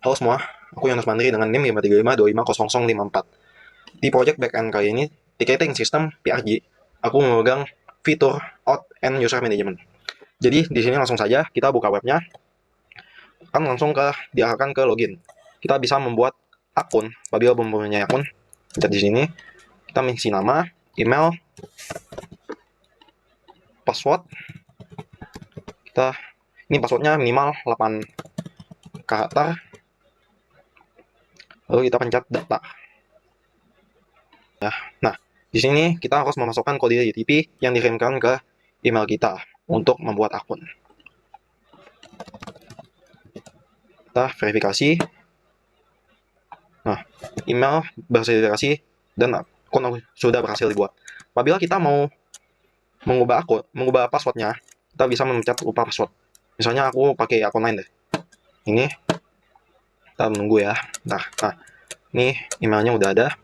Halo semua, aku Yonas Mandri dengan NIM 535250054. Di project backend kali ini, ticketing system PRG, aku memegang fitur out and user management. Jadi di sini langsung saja kita buka webnya, kan langsung diarahkan ke login. Kita bisa membuat akun, apabila belum mempunyai akun, pencet di sini, kita mengisi nama, email, password. Ini passwordnya minimal 8 karakter, lalu kita pencet data. Ya, nah di sini kita harus memasukkan kode OTP yang dikirimkan ke email kita untuk membuat akun. Kita verifikasi. Nah, email berverifikasi dan akun sudah berhasil dibuat. Apabila kita mau mengubah passwordnya, kita bisa memencet ubah password. Misalnya aku pakai akun lain deh. Ini kita menunggu ya. Nah, ini emailnya udah ada.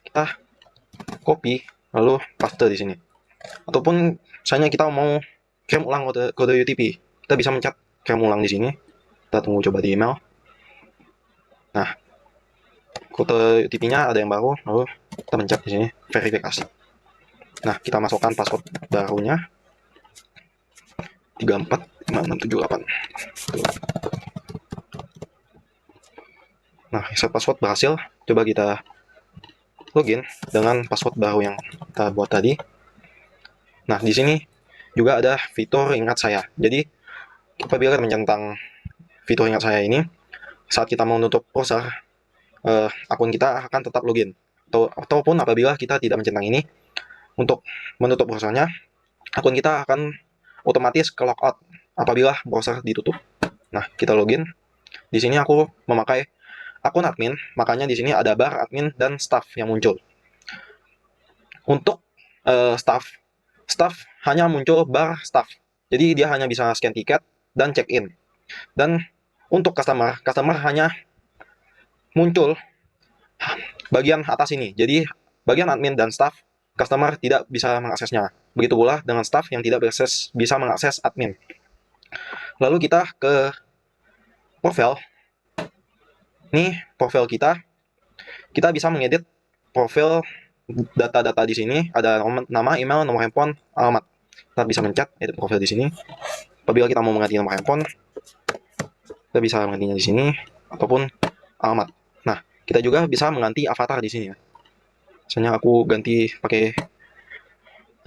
Kita copy lalu paste di sini. Ataupun misalnya kita mau kirim ulang kode OTP, kita bisa mencet kirim ulang di sini. Kita tunggu coba di email. Nah, kode OTP-nya ada yang baru, lalu kita mencet di sini verifikasi. Nah, kita masukkan password barunya 345678. Nah, reset password berhasil. Coba kita login dengan password baru yang kita buat tadi. Nah, di sini juga ada fitur ingat saya. Jadi, apabila kita mencentang fitur ingat saya ini, saat kita mau menutup browser, akun kita akan tetap login. Ataupun apabila kita tidak mencentang ini, untuk menutup browsernya, akun kita akan otomatis ke logout apabila browser ditutup. Nah, kita login. Di sini aku memakai akun admin, makanya di sini ada bar admin dan staff yang muncul. Untuk staff hanya muncul bar staff. Jadi dia hanya bisa scan tiket dan check in. Dan untuk customer hanya muncul bagian atas ini. Jadi bagian admin dan staff customer tidak bisa mengaksesnya. Begitu pula dengan staff yang tidak bisa mengakses admin. Lalu kita ke profile. Ini profil kita. Kita bisa mengedit profil data-data di sini. Ada nama, email, nomor handphone, alamat. Kita bisa mencet edit profil di sini. Apabila kita mau mengganti nomor handphone, kita bisa menggantinya di sini ataupun alamat. Nah, kita juga bisa mengganti avatar di sini ya. Misalnya aku ganti pakai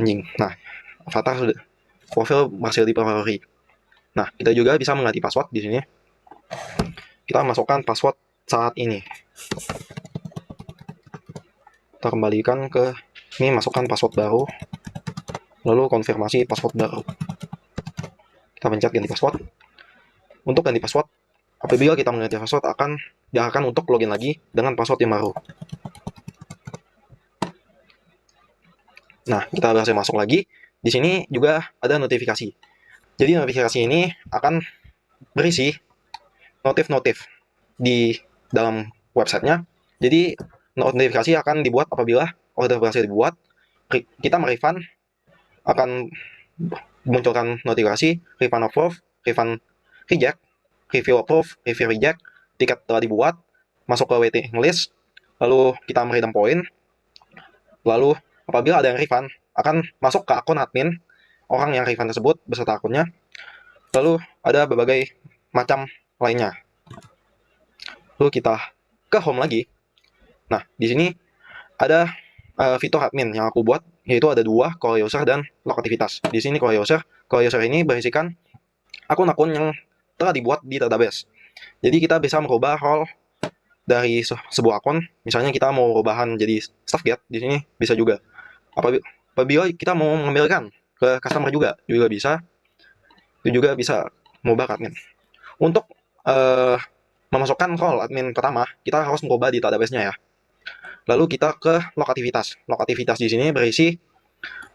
anjing. Nah, avatar sudah profil masih diperbarui. Nah, kita juga bisa mengganti password di sini. Kita masukkan password saat ini. Kita kembalikan ke ini, masukkan password baru, lalu konfirmasi password baru. Kita pencet ganti password. Untuk ganti password, apabila kita mengganti password diarahkan untuk login lagi dengan password yang baru. Nah, kita berhasil masuk lagi. Di sini juga ada notifikasi. Jadi notifikasi ini akan berisi notif-notif di dalam websitenya. Jadi notifikasi akan dibuat apabila order berhasil dibuat. Kita merefund, akan munculkan notifikasi refund approve, refund reject, review approve, review reject, tiket telah dibuat, masuk ke waiting list, lalu kita meredeem poin, lalu apabila ada yang refund, akan masuk ke akun admin orang yang refund tersebut beserta akunnya, lalu ada berbagai macam lainnya. Lalu kita ke home lagi. Nah, di sini ada fitur admin yang aku buat, yaitu ada dua, call user dan log aktivitas. Di sini call user ini berisikan akun-akun yang telah dibuat di database. Jadi kita bisa merubah role dari sebuah akun. Misalnya kita mau perubahan jadi staff get, di sini bisa juga. Apabila kita mau mengambilkan ke customer juga bisa. Itu juga bisa mengubah admin. Untuk memasukkan role admin pertama, kita harus merubah di database-nya ya. Lalu kita ke log aktivitas. Log aktivitas di sini berisi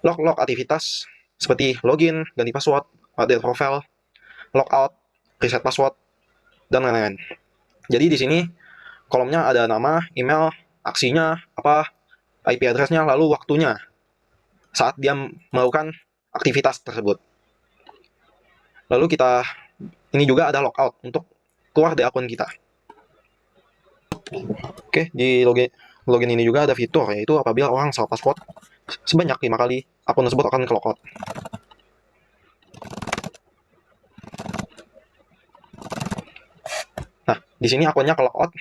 log aktivitas seperti login, ganti password, update profile, logout, reset password, dan lain-lain. Jadi di sini kolomnya ada nama, email, aksinya, IP address-nya, lalu waktunya saat dia melakukan aktivitas tersebut. Lalu ini juga ada logout untuk keluar dari akun kita. Oke, di login ini juga ada fitur, yaitu apabila orang salah password sebanyak 5 kali, akun tersebut akan ke logout. Nah, di sini akunnya ke logout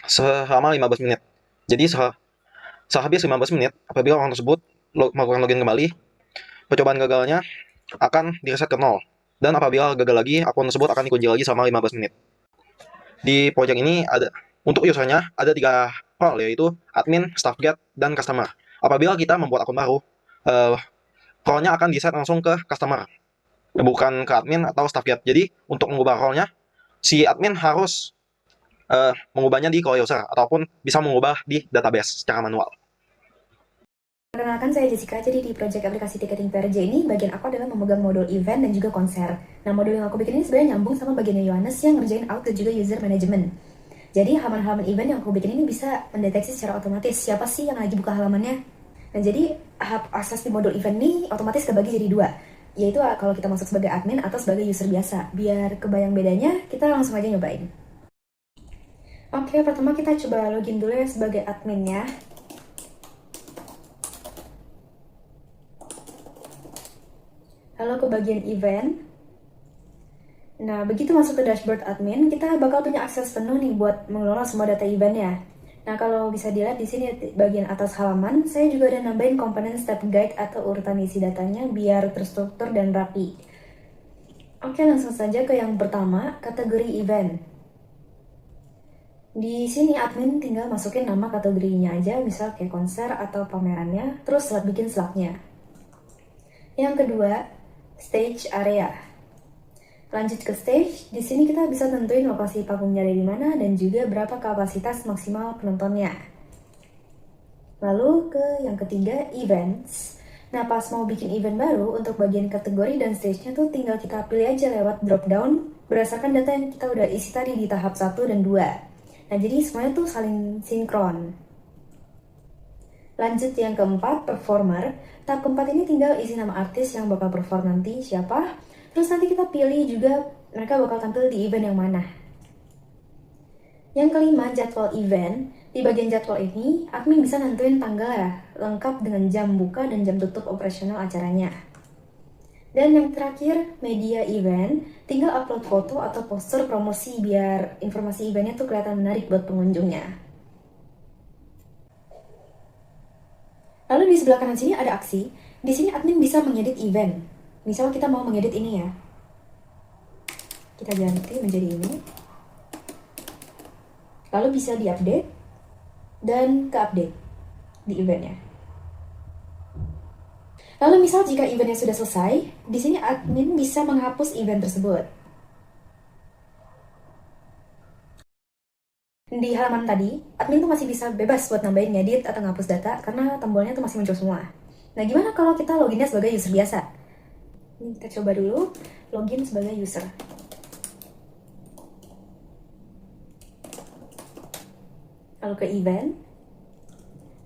selama 15 menit. Jadi sehabis 15 menit, apabila orang tersebut melakukan login kembali, percobaan gagalnya akan direset ke 0. Dan apabila gagal lagi, akun tersebut akan dikunci lagi selama 15 menit. Di project ini untuk usernya ada 3 role, yaitu admin, staff get, dan customer. Apabila kita membuat akun baru, role-nya akan di-set langsung ke customer, bukan ke admin atau staff get. Jadi untuk mengubah role-nya, si admin harus mengubahnya di call user ataupun bisa mengubah di database secara manual. Perkenalkan, saya Jessica. Jadi di project aplikasi tiketing PRJ ini, bagian aku adalah memegang modul event dan juga konser. Nah, modul yang aku bikin ini sebenarnya nyambung sama bagiannya Yohanes yang ngerjain out dan juga user management. Jadi halaman-halaman event yang aku bikin ini bisa mendeteksi secara otomatis siapa sih yang lagi buka halamannya. Nah, jadi akses di modul event ini otomatis kebagi jadi 2, yaitu kalau kita masuk sebagai admin atau sebagai user biasa. Biar kebayang bedanya, kita langsung aja nyobain. Oke, pertama kita coba login dulu ya sebagai adminnya. Lalu ke bagian event. Nah, begitu masuk ke dashboard admin, kita bakal punya akses penuh nih buat mengelola semua data eventnya. Nah, kalau bisa dilihat di sini bagian atas halaman, saya juga ada nambahin komponen step guide atau urutan isi datanya biar terstruktur dan rapi. Oke, langsung saja ke yang pertama, kategori event. Di sini admin tinggal masukin nama kategorinya aja, misal kayak konser atau pamerannya, terus bikin slugnya. Yang kedua, stage area. Lanjut ke stage, di sini kita bisa tentuin lokasi panggungnya ada di mana dan juga berapa kapasitas maksimal penontonnya. Lalu ke yang ketiga, events. Nah, pas mau bikin event baru, untuk bagian kategori dan stage-nya tuh tinggal kita pilih aja lewat drop down berdasarkan data yang kita udah isi tadi di tahap 1 dan 2. Nah, jadi semuanya tuh saling sinkron. Lanjut yang keempat, performer. Tahap keempat ini tinggal isi nama artis yang bakal perform nanti siapa. Terus nanti kita pilih juga mereka bakal tampil di event yang mana. Yang kelima, jadwal event. Di bagian jadwal ini, admin bisa nentuin tanggal ya, lengkap dengan jam buka dan jam tutup operasional acaranya. Dan yang terakhir, media event. Tinggal upload foto atau poster promosi biar informasi eventnya tuh kelihatan menarik buat pengunjungnya. Lalu di sebelah kanan sini ada aksi. Di sini admin bisa mengedit event. Misal kita mau mengedit ini ya. Kita ganti menjadi ini. Lalu bisa diupdate dan ke-update di eventnya. Lalu misal jika eventnya sudah selesai, di sini admin bisa menghapus event tersebut. Di halaman tadi, admin tuh masih bisa bebas buat nambahin, ngedit, atau ngapus data karena tombolnya tuh masih muncul semua. Nah, gimana kalau kita loginnya sebagai user biasa? Ini kita coba dulu login sebagai user. Lalu ke event.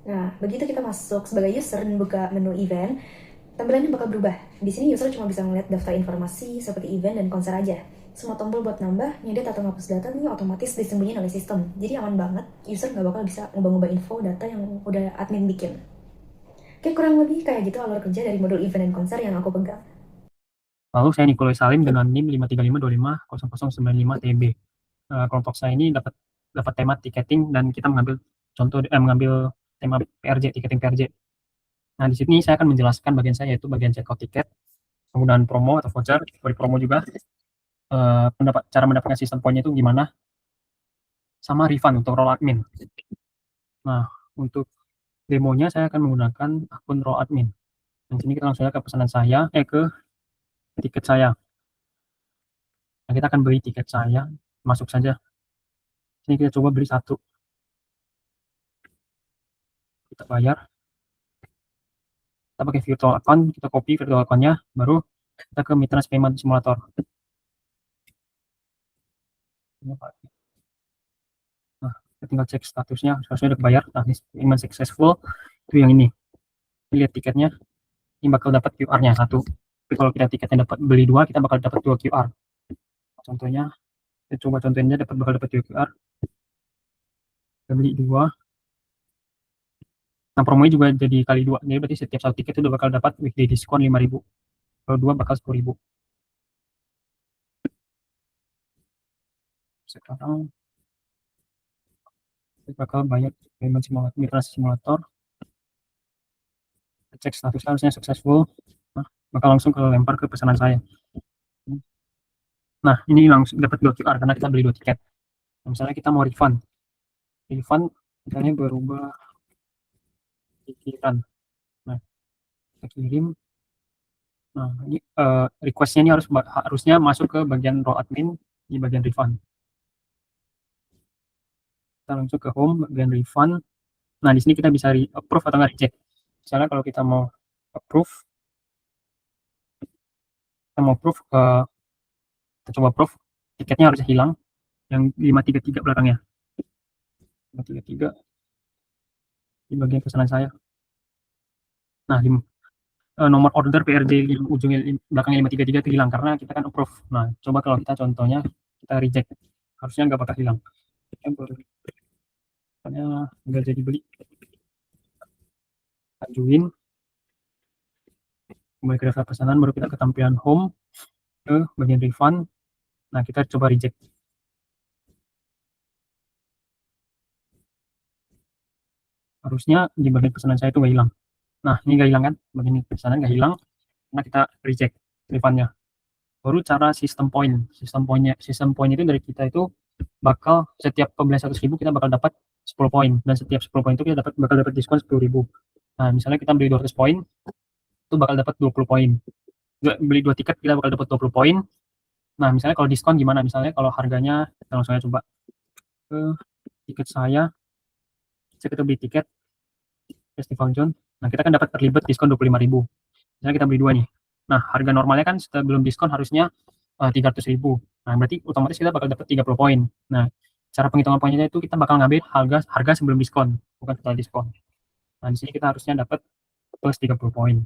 Nah, begitu kita masuk sebagai user dan buka menu event, tampilannya bakal berubah. Di sini user cuma bisa melihat daftar informasi seperti event dan konser aja. Semua tombol buat nambah, ngedit atau ngapus data ini otomatis disembunyiin oleh sistem. Jadi aman banget, user nggak bakal bisa ngubah-ngubah info data yang udah admin bikin. Oke, kurang lebih kayak gitu alur kerja dari modul event dan konser yang aku pegang. Lalu saya Nikolai Salim dengan NIM 535250095TB. Kelompok saya ini dapat tema tiketing dan kita mengambil tema PRJ, tiketing PRJ. Nah, di sini saya akan menjelaskan bagian saya, yaitu bagian checkout tiket, penggunaan promo atau voucher, beri promo juga, cara mendapatkan sistem poinnya itu gimana, sama refund untuk role admin. Nah, untuk demonya saya akan menggunakan akun role admin. Dan sini kita langsung saja ke pesanan saya, ke tiket saya. Nah, kita akan beli tiket saya, masuk saja. Sini kita coba beli 1. Kita bayar. Kita pakai virtual account, kita copy virtual account-nya, baru kita ke Mitras Payment Simulator. Nah, kita tinggal cek statusnya, statusnya udah bayar. Nah, ini payment successful, itu yang ini. Lihat tiketnya, ini bakal dapat QR-nya 1. Tapi kalau kita tiketnya dapat beli 2, kita bakal dapat 2 QR. Contohnya Kita coba contohnya bakal dapat QR. Kita beli 2. Nah, promonya juga jadi kali 2. Jadi berarti setiap 1 tiket itu bakal dapat weekday diskon 5.000. Kalau 2 bakal 10.000. Sekarang bakal bayar payment simulator, migrasi simulator. Cek status harusnya successful. Nah, bakal langsung ke lempar ke pesanan saya. Nah, ini langsung dapat 2 QR karena kita beli 2 tiket. Nah, misalnya kita mau refund. Misalnya berubah pikiran. Nah, kita kirim. Nah, ini request-nya ini harusnya masuk ke bagian role admin di bagian refund. Kita langsung ke home, bagian refund. Nah, di sini kita bisa approve atau nggak reject. Misalnya kalau kita mau approve, kita coba approve, tiketnya harus hilang yang 533 belakangnya. 533 di bagian pesanan saya. Nah, nomor order PRJ ujungnya belakangnya 533 itu hilang karena kita kan approve. Nah, coba kalau kita contohnya kita reject, harusnya nggak bakal hilang. Pokoknya nggak jadi beli. Ajuin, kembali ke daftar pesanan, baru kita ke tampilan home, ke bagian refund. Nah, kita coba reject. Harusnya di bagian pesanan saya itu nggak hilang. Nah, ini nggak hilang kan? Bagian pesanan nggak hilang karena kita reject refundnya. Baru cara sistem point. Sistem point itu dari kita itu bakal setiap pembelian 100.000 kita bakal dapat 10 poin, dan setiap 10 poin itu kita bakal dapat diskon 10.000. Nah, misalnya kita beli 200 poin, itu bakal dapat 20 poin. Beli 2 tiket kita bakal dapat 20 poin. Nah, misalnya kalau diskon gimana? Misalnya kalau harganya, kita langsung aja coba ke tiket saya. Kita beli tiket Festival Zone. Nah, kita kan dapat terlibat diskon 25.000. Misalnya kita beli 2 nih. Nah, harga normalnya kan sebelum diskon harusnya 300.000. Nah, berarti otomatis kita bakal dapat 30 poin. Nah, cara penghitungan poinnya itu kita bakal ngambil harga sebelum diskon, bukan setelah diskon. Nah, di sini kita harusnya dapat plus 30 poin.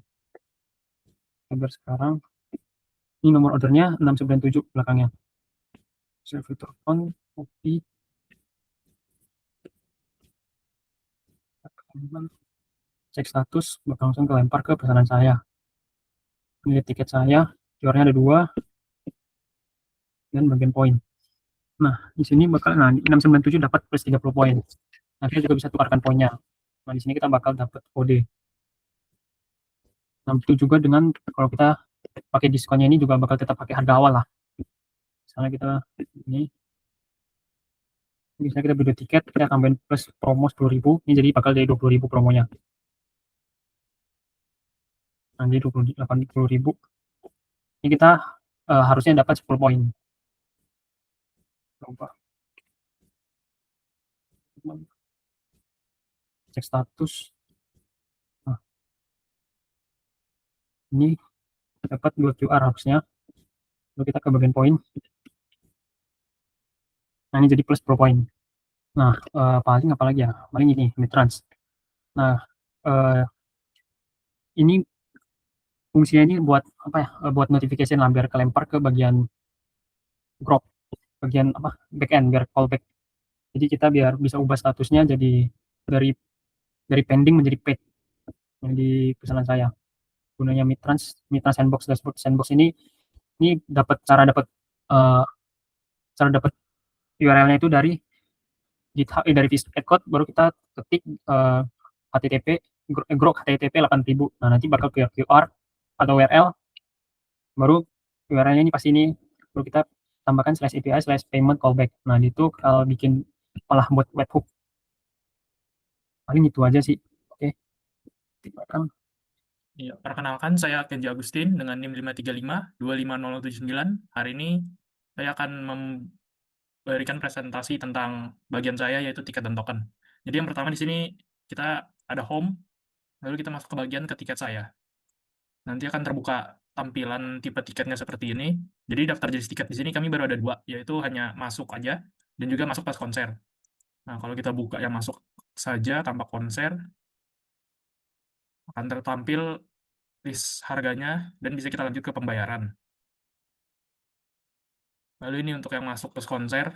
Coba sekarang, ini nomor ordernya 697 belakangnya. Servitor font, copy. Cek status, bakal langsung kelempar ke pesanan saya. Ini tiket saya, QR-nya ada 2, dan bagian poin. Nah, di sini bakal, nah, 697 dapat plus 30 poin. Nah, kita juga bisa tukarkan poinnya. Nah, di sini kita bakal dapat kode. Nah, itu juga dengan kalau kita pakai diskonnya ini juga bakal tetap pakai harga awal lah. Misalnya kita ini, misalnya kita beli tiket, kita tambahin plus promo 10.000, ini jadi bakal jadi 20.000 promonya. Nah, jadi 80.000. Ini kita harusnya dapat 10 poin. Coba. Cek status. Nah, ini dapat 2 QR harusnya. Lalu kita ke bagian poin. Nah, ini jadi plus 10 poin. Nah, paling apa lagi ya? Paling ini, Mitrans. Nah, ini fungsinya ini buat apa ya? Buat notification lah, biar kelempar ke bagian grok, bagian apa? Backend, biar callback. Jadi kita biar bisa ubah statusnya jadi dari pending menjadi paid yang di pesanan saya. Gunanya Mitrans Sandbox Dashboard Sandbox ini dapat uh, cara dapat URL-nya itu dari GitHub, dari Visual Code, baru kita ketik HTTP grok HTTP 8000. Nah, nanti bakal ke QR atau URL, baru URL-nya ini pasti ini, baru kita tambahkan /API/payment callback. Nah, itu kalau bikin malah buat webhook. Paling itu aja sih. Oke. Iya, perkenalkan saya Kenji Agustin dengan NIM 535250079. Hari ini saya akan memberikan presentasi tentang bagian saya, yaitu tiket dan token. Jadi yang pertama di sini kita ada home, lalu kita masuk ke bagian ke tiket saya. Nanti akan terbuka tampilan tipe tiketnya seperti ini. Jadi daftar jenis tiket di sini kami baru ada 2, yaitu hanya masuk aja dan juga masuk pas konser. Nah, kalau kita buka yang masuk saja tanpa konser, akan tertampil list harganya dan bisa kita lanjut ke pembayaran. Lalu ini untuk yang masuk ke konser.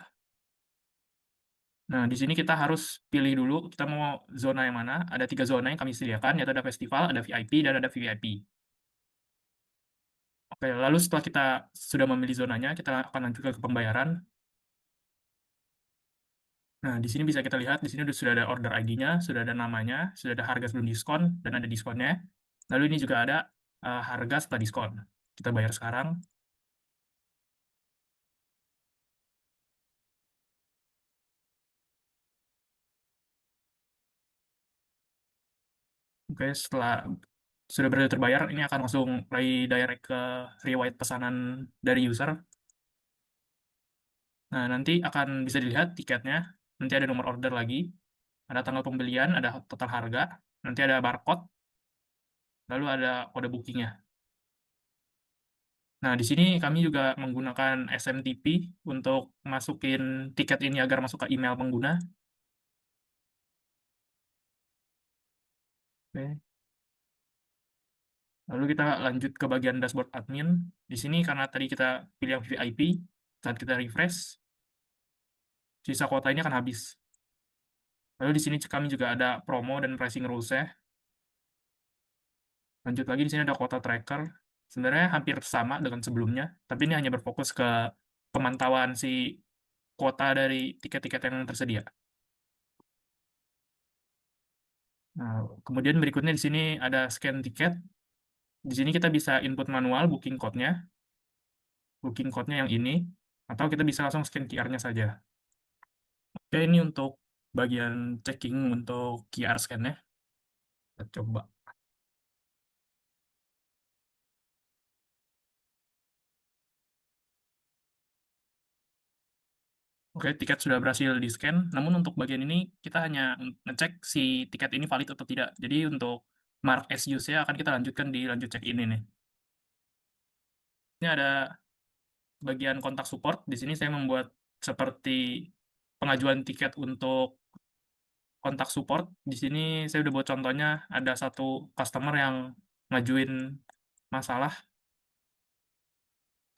Nah, di sini kita harus pilih dulu kita mau zona yang mana. Ada 3 zona yang kami sediakan, yaitu ada festival, ada VIP, dan ada VVIP. Oke, lalu setelah kita sudah memilih zonanya, kita akan lanjut ke pembayaran. Nah, di sini bisa kita lihat, di sini sudah ada order ID-nya, sudah ada namanya, sudah ada harga sebelum diskon, dan ada diskonnya. Lalu ini juga ada harga setelah diskon. Kita bayar sekarang. Oke, setelah sudah berhasil terbayar, ini akan langsung redirect ke riwayat pesanan dari user. Nah, nanti akan bisa dilihat tiketnya, nanti ada nomor order lagi, ada tanggal pembelian, ada total harga, nanti ada barcode, lalu ada kode bookingnya. Nah, di sini kami juga menggunakan SMTP untuk masukin tiket ini agar masuk ke email pengguna. Oke. Lalu kita lanjut ke bagian dashboard admin. Di sini karena tadi kita pilih yang VIP, saat kita refresh, sisa kuota ini akan habis. Lalu di sini kami juga ada promo dan pricing rules-nya. Lanjut lagi, di sini ada kuota tracker. Sebenarnya hampir sama dengan sebelumnya, tapi ini hanya berfokus ke pemantauan si kuota dari tiket-tiket yang tersedia. Nah, kemudian berikutnya di sini ada scan tiket. Di sini kita bisa input manual booking code-nya yang ini, atau kita bisa langsung scan QR-nya saja. Oke, ini untuk bagian checking untuk QR scan-nya. Kita coba. Oke, tiket sudah berhasil di-scan, namun untuk bagian ini kita hanya ngecek si tiket ini valid atau tidak. Jadi untuk mark as use-nya akan kita lanjutkan di lanjut check-in ini. Ini ada bagian kontak support. Di sini saya membuat seperti pengajuan tiket untuk kontak support. Di sini saya udah buat contohnya, ada satu customer yang ngajuin masalah.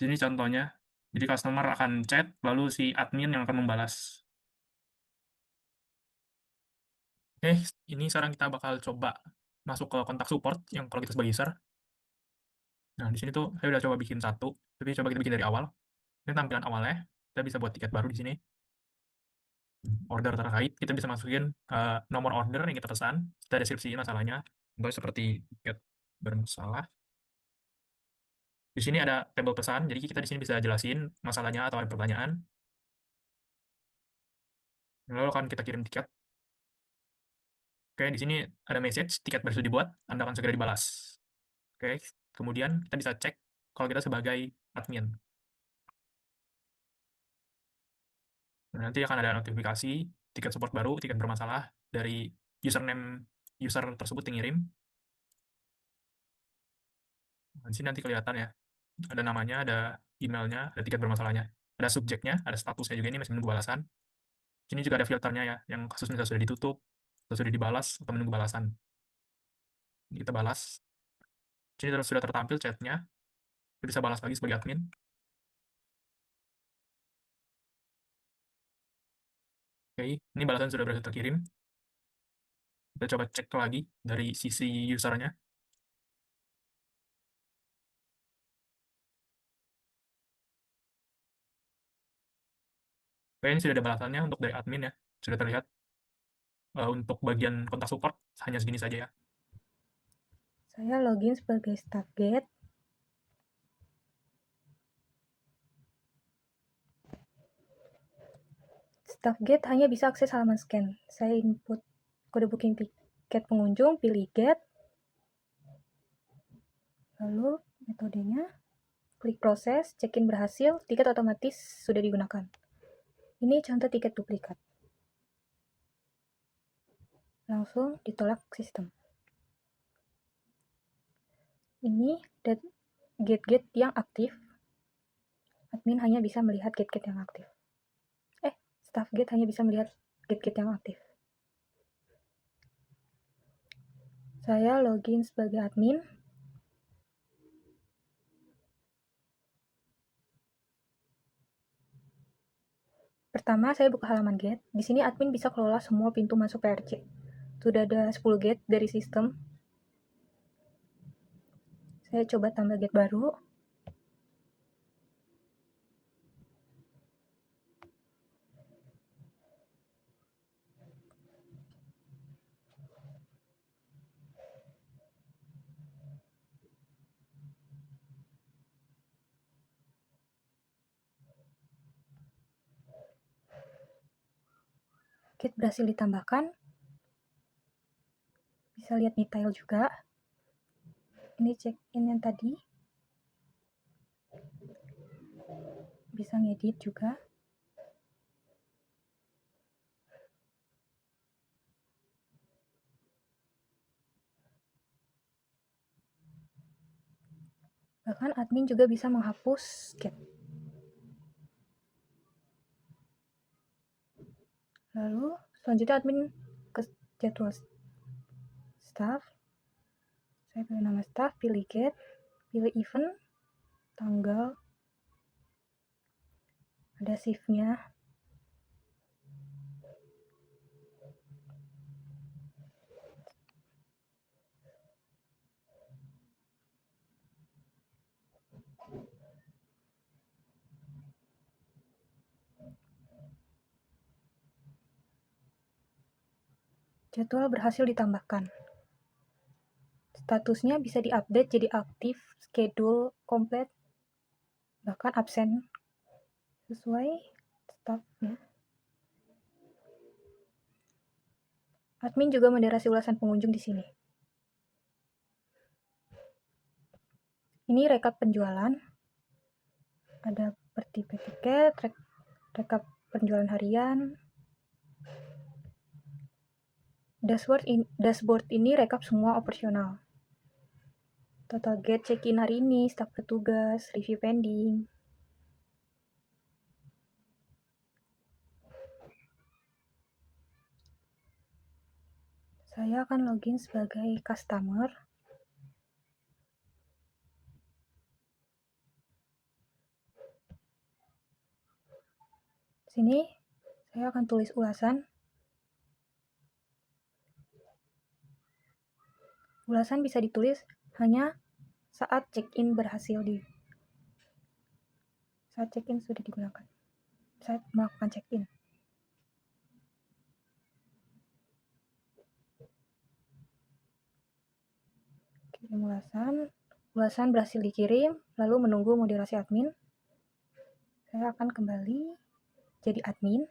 Ini contohnya. Jadi customer akan chat, lalu si admin yang akan membalas. Oke, ini sekarang kita bakal coba masuk ke kontak support yang kalau kita sebagai user. Nah, di sini tuh saya udah coba bikin satu, tapi coba kita bikin dari awal. Ini tampilan awalnya, kita bisa buat tiket baru di sini. Order terkait, kita bisa masukin nomor order yang kita pesan, kita deskripsiin masalahnya, contohnya seperti tiket bermasalah. Di sini ada tabel pesan, jadi kita di sini bisa jelasin masalahnya atau ada pertanyaan. Lalu akan kita kirim tiket. Oke, di sini ada message, tiket baru dibuat, Anda akan segera dibalas. Oke, kemudian kita bisa cek kalau kita sebagai admin. Nah, nanti akan ada notifikasi tiket support baru, tiket bermasalah dari username user tersebut yang ngirim. Nah, di sini nanti kelihatan ya, ada namanya, ada emailnya, ada tiket bermasalahnya, ada subjeknya, ada statusnya juga ini masih menunggu balasan. Sini juga ada filternya ya, yang kasus misalnya sudah ditutup, atau sudah dibalas, atau menunggu balasan. Ini kita balas. Sini sudah tertampil chatnya, kita bisa balas lagi sebagai admin. Oke, ini balasan sudah berhasil terkirim. Kita coba cek lagi dari sisi usernya. Oke, ini sudah ada balasannya untuk dari admin ya, sudah terlihat. Untuk bagian kontak support hanya segini saja ya. Saya login sebagai StaffGate. StaffGate hanya bisa akses halaman scan. Saya input kode booking tiket pengunjung, pilih get. Lalu metodenya, klik proses, check-in berhasil, tiket otomatis sudah digunakan. Ini contoh tiket duplikat. Langsung ditolak sistem. Ini gate-gate yang aktif. Admin hanya bisa melihat gate-gate yang aktif. StaffGate hanya bisa melihat gate-gate yang aktif. Saya login sebagai admin. Pertama, saya buka halaman gate. Di sini admin bisa kelola semua pintu masuk PRC. Sudah ada 10 gate dari sistem. Saya coba tambah gate baru. Gate berhasil ditambahkan. Bisa lihat detail juga. Ini check-in yang tadi. Bisa ngedit juga. Bahkan admin juga bisa menghapus gate. Lalu selanjutnya admin ke jadwal staff. Saya pilih nama staff, pilih gate, pilih event, tanggal, ada shift-nya. Jadwal berhasil ditambahkan. Statusnya bisa diupdate jadi aktif, schedule komplit, bahkan absen sesuai staffnya. Admin juga moderasi ulasan pengunjung di sini. Ini rekap penjualan. Ada per tipe tiket, rekap penjualan harian. Dashboard ini rekap semua operasional. Total gate check-in hari ini, staf petugas, review pending. Saya akan login sebagai customer. Sini saya akan tulis ulasan. Ulasan bisa ditulis hanya saat check-in saat check-in sudah digunakan. Saat melakukan check-in. Kirim ulasan. Ulasan berhasil dikirim, lalu menunggu moderasi admin. Saya akan kembali jadi admin.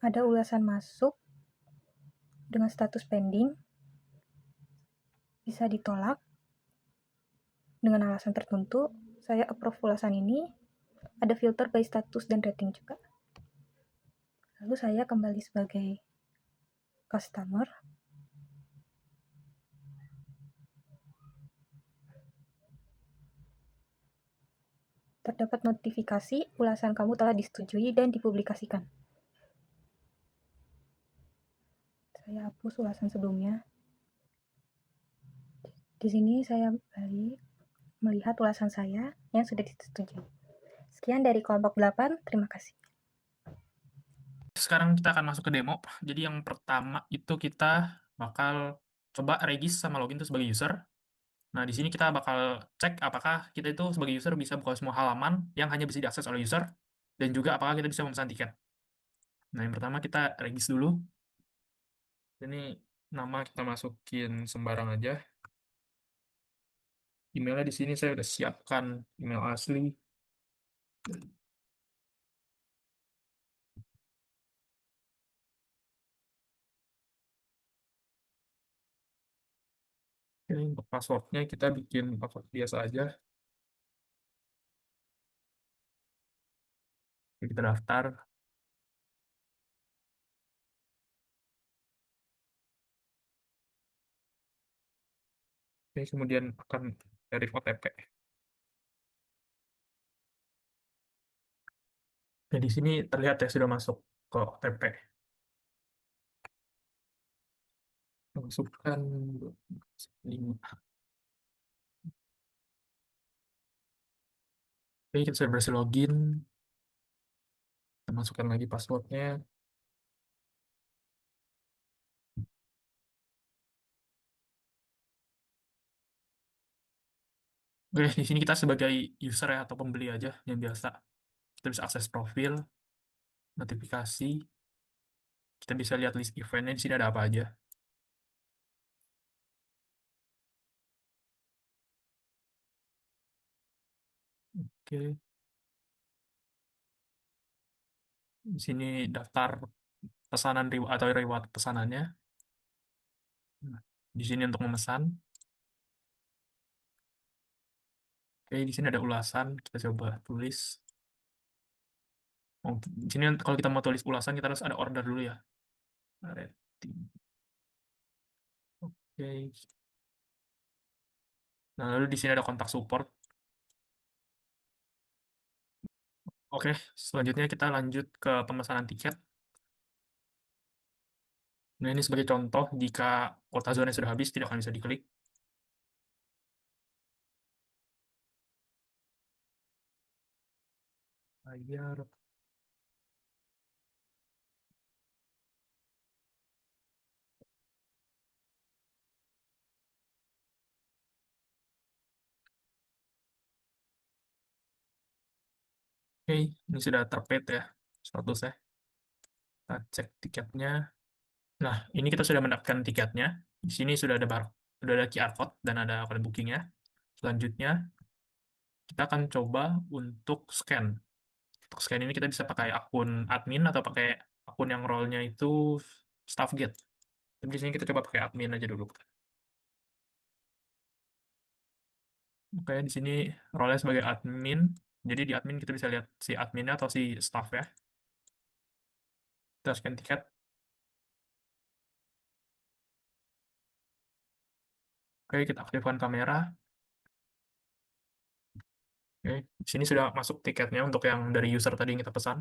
Ada ulasan masuk dengan status pending, bisa ditolak dengan alasan tertentu. Saya approve ulasan ini. Ada filter by status dan rating juga. Lalu saya kembali sebagai customer. Terdapat notifikasi ulasan kamu telah disetujui dan dipublikasikan. Saya hapus ulasan sebelumnya. Di sini saya balik melihat ulasan saya yang sudah disetujui. Sekian dari kelompok 8, terima kasih. Sekarang kita akan masuk ke demo. Jadi yang pertama itu kita bakal coba regis sama login itu sebagai user. Nah, di sini kita bakal cek apakah kita itu sebagai user bisa buka semua halaman yang hanya bisa diakses oleh user, dan juga apakah kita bisa memesan tiket. Nah, yang pertama kita regis dulu. Ini nama kita masukin sembarang aja. Emailnya di sini saya udah siapkan email asli. Ini untuk passwordnya kita bikin password biasa aja. Kita daftar. Ini kemudian akan dari OTP. Nah, di sini terlihat ya sudah masuk ke OTP. Masukkan 5. Oke, kita sudah berhasil login. Kita masukkan lagi passwordnya. Oke, di sini kita sebagai user ya atau pembeli aja yang biasa. Kita bisa akses profil, notifikasi. Kita bisa lihat list eventnya di sini ada apa aja. Oke, di sini daftar pesanan atau reward pesanannya. Nah, di sini untuk memesan. Oke, di sini ada ulasan. Kita coba tulis. Oh, di sini kalau kita mau tulis ulasan kita harus ada order dulu ya. Rating. Oke. Nah, lalu di sini ada kontak support. Oke, selanjutnya kita lanjut ke pemesanan tiket. Nah, ini sebagai contoh, jika kuota zona sudah habis, tidak akan bisa diklik. Bayar. Oke, ini sudah terpaid ya statusnya. Kita cek tiketnya. Nah, ini kita sudah mendapatkan tiketnya. Di sini sudah ada sudah ada QR code dan ada kode bookingnya. Selanjutnya, kita akan coba untuk scan. Untuk scan ini kita bisa pakai akun admin atau pakai akun yang role-nya itu staff gate. Tapi di sini kita coba pakai admin aja dulu. Oke, di sini role-nya sebagai admin. Jadi di admin kita bisa lihat si adminnya atau si staff ya. Kita scan tiket. Oke, kita aktifkan kamera. Oke, di sini sudah masuk tiketnya untuk yang dari user tadi yang kita pesan.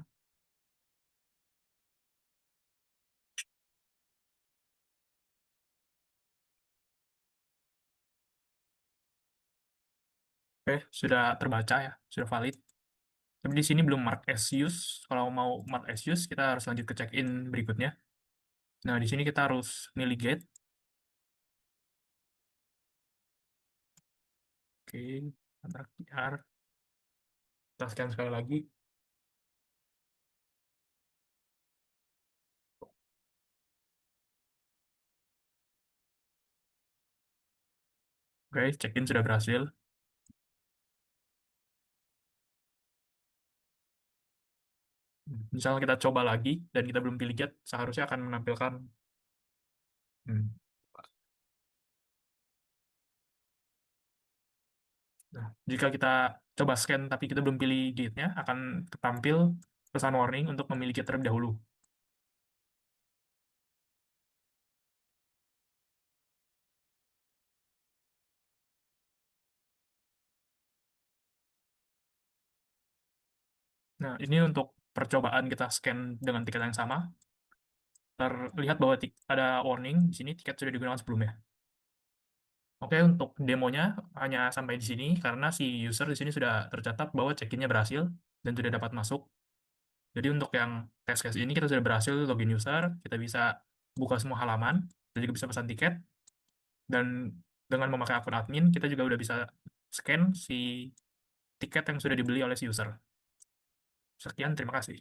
Oke, sudah terbaca ya, sudah valid. Tapi di sini belum mark as use. Kalau mau mark as use, kita harus lanjut ke check-in berikutnya. Nah, di sini kita harus milih gate. Oke, antara QR. Kita scan sekali lagi. Oke, check-in sudah berhasil. Misalnya kita coba lagi, dan kita belum pilih gate, seharusnya akan menampilkan hmm, Nah, jika kita coba scan tapi kita belum pilih gate-nya, akan tampil pesan warning untuk memilih gate terlebih dahulu. Nah, ini untuk percobaan kita scan dengan tiket yang sama. Terlihat bahwa ada warning di sini tiket sudah digunakan sebelumnya. Oke, untuk demonya hanya sampai di sini karena si user di sini sudah tercatat bahwa check-in-nya berhasil dan sudah dapat masuk. Jadi untuk yang test case ini kita sudah berhasil login user, kita bisa buka semua halaman, kita juga bisa pesan tiket, dan dengan memakai akun admin kita juga udah bisa scan si tiket yang sudah dibeli oleh si user. Sekian, terima kasih.